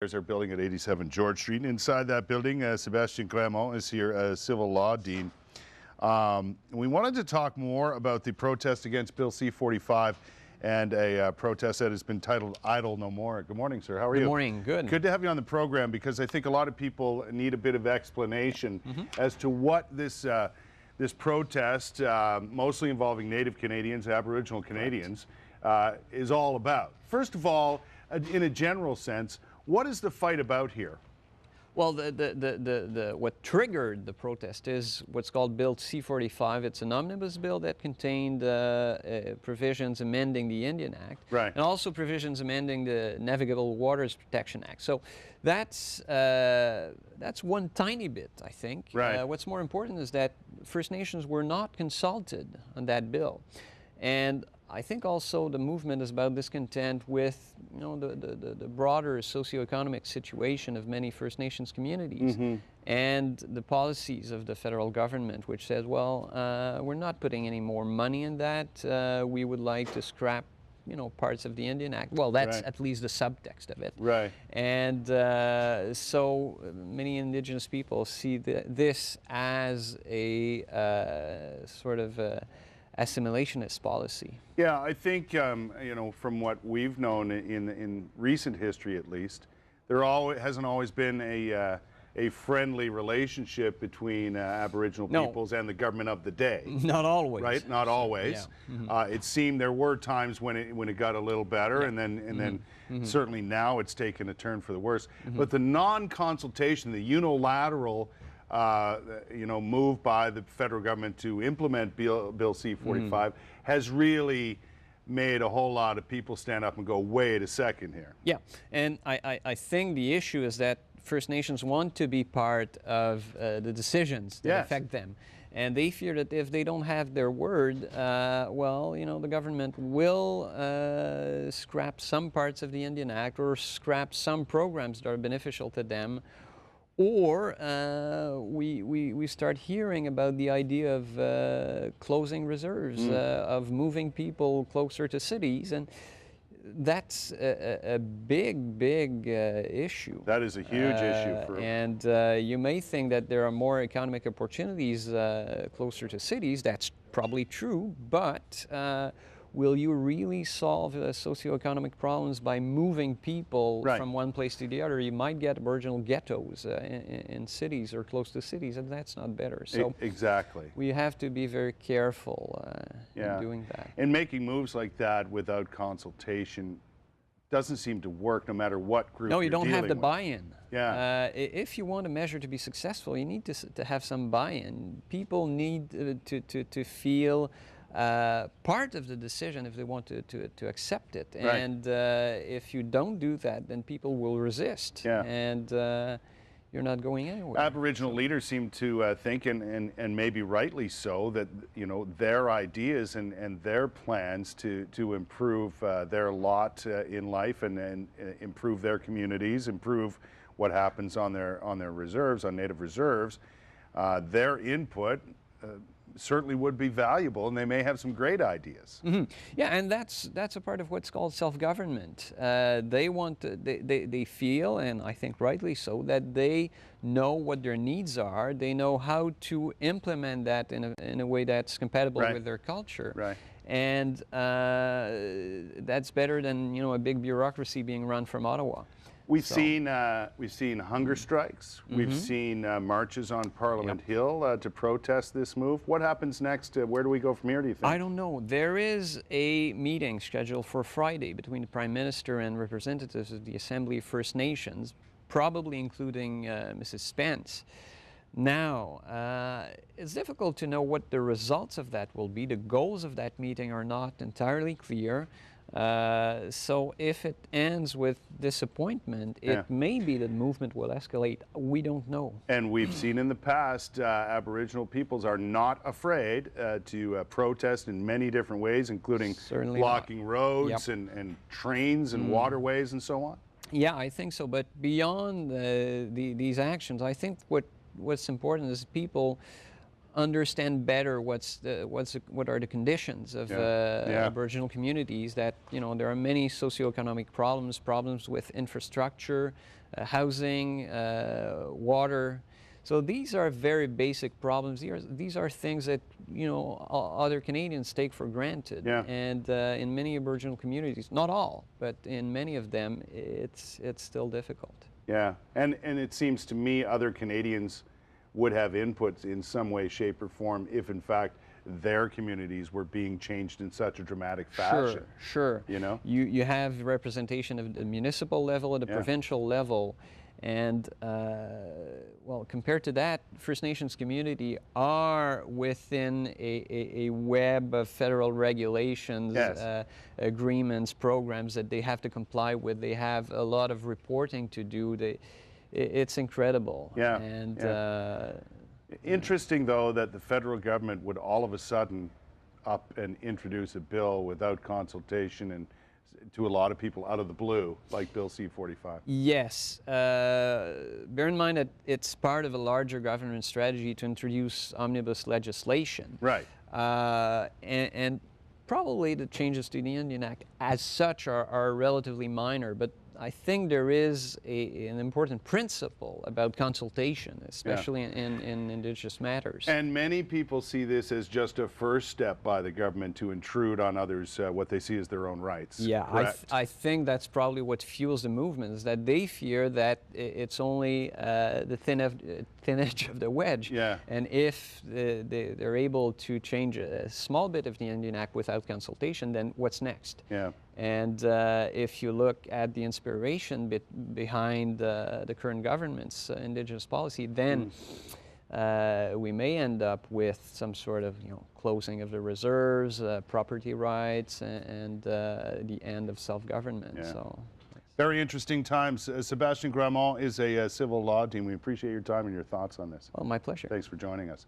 There's our building at 87 George Street. And inside that building, Sebastien Grammond is here, Civil Law Dean. We wanted to talk more about the protest against Bill C-45 and a protest that has been titled Idle No More. Good morning, sir. How are you? Good morning. Good. Good to have you on the program, because I think a lot of people need a bit of explanation as to what this protest, mostly involving Native Canadians, Aboriginal Canadians, is all about. First of all, in a general sense, what is the fight about here? Well, what triggered the protest is what's called Bill C-45. It's an omnibus bill that contained provisions amending the Indian Act, right, and also provisions amending the Navigable Waters Protection Act. So that's one tiny bit, I think. Right. What's more important is that First Nations were not consulted on that bill, and I think also the movement is about discontent with, you know, the broader socioeconomic situation of many First Nations communities and the policies of the federal government, which says, well, we're not putting any more money in that. We would like to scrap, you know, parts of the Indian Act. Well, that's at least the subtext of it. Right. And so many Indigenous people see this as a sort of assimilationist policy. Yeah, I think, you know, from what we've known in recent history at least, there hasn't always been a friendly relationship between Aboriginal peoples and the government of the day. Not always. Right? Not always. Yeah. It seemed there were times when it got a little better, and then certainly now it's taken a turn for the worse. But the non-consultation, the unilateral you know, move by the federal government to implement Bill C-45 has really made a whole lot of people stand up and go, wait a second here. Yeah, and I think the issue is that First Nations want to be part of the decisions that affect them. And they fear that if they don't have their word, well, you know, the government will scrap some parts of the Indian Act or scrap some programs that are beneficial to them. Or we start hearing about the idea of closing reserves, of moving people closer to cities, and that's a big issue. That is a huge issue for. And you may think that there are more economic opportunities closer to cities. That's probably true, but will you really solve socioeconomic problems by moving people from one place to the other? You might get Aboriginal ghettos in cities or close to cities, and that's not better. So exactly, we have to be very careful in doing that. And making moves like that without consultation doesn't seem to work, no matter what group. No, you don't have the buy-in. Yeah. If you want a measure to be successful, you need to have some buy-in. People need to feel part of the decision if they want to accept it. And if you don't do that, then people will resist. And you're not going anywhere. Aboriginal leaders seem to think, and maybe rightly so, that, you know, their ideas and their plans to improve their lot in life and improve their communities, improve what happens on their reserves, on native reserves, their input certainly would be valuable, and they may have some great ideas. Yeah, and that's a part of what's called self-government. They feel, and I think rightly so, that they know what their needs are. They know how to implement that in a way that's compatible with their culture. Right. And that's better than, you know, a big bureaucracy being run from Ottawa. We've seen hunger strikes. We've seen marches on Parliament Hill to protest this move. What happens next? Where do we go from here, do you think? I don't know. There is a meeting scheduled for Friday between the Prime Minister and representatives of the Assembly of First Nations, probably including Mrs. Spence. Now, it's difficult to know what the results of that will be. The goals of that meeting are not entirely clear. So if it ends with disappointment, it may be that the movement will escalate. We don't know. And we've seen in the past, Aboriginal peoples are not afraid to protest in many different ways, including blocking roads and trains and waterways and so on. Yeah, I think so. But beyond these actions, I think what's important is people understand better what are the conditions of Aboriginal communities. That there are many socioeconomic problems with infrastructure, housing, water. So these are very basic problems. These are things that other Canadians take for granted. Yeah. And in many Aboriginal communities, not all, but in many of them, it's still difficult. Yeah, and it seems to me other Canadians would have input in some way, shape, or form if, in fact, their communities were being changed in such a dramatic fashion. Sure. You have representation at the municipal level, at the provincial level, and well, compared to that, First Nations community are within a web of federal regulations, agreements, programs that they have to comply with. They have a lot of reporting to do. It's incredible. Yeah. And interesting, though, that the federal government would all of a sudden up and introduce a bill without consultation and to a lot of people out of the blue, like Bill C-45. Yes. Bear in mind that it's part of a larger government strategy to introduce omnibus legislation. Right. And probably the changes to the Indian Act as such are relatively minor, but I think there is an important principle about consultation, especially in Indigenous matters. And many people see this as just a first step by the government to intrude on others what they see as their own rights. Yeah, I think that's probably what fuels the movement, is that they fear that it's only the thin edge of the wedge. Yeah. And if they're able to change a small bit of the Indian Act without consultation, then what's next? Yeah. And if you look at the inspiration behind the current government's Indigenous policy, then we may end up with some sort of closing of the reserves, property rights, and the end of self-government. Yeah. So, very interesting times. Sebastien Grammond is a civil law dean. We appreciate your time and your thoughts on this. well, my pleasure. Thanks for joining us.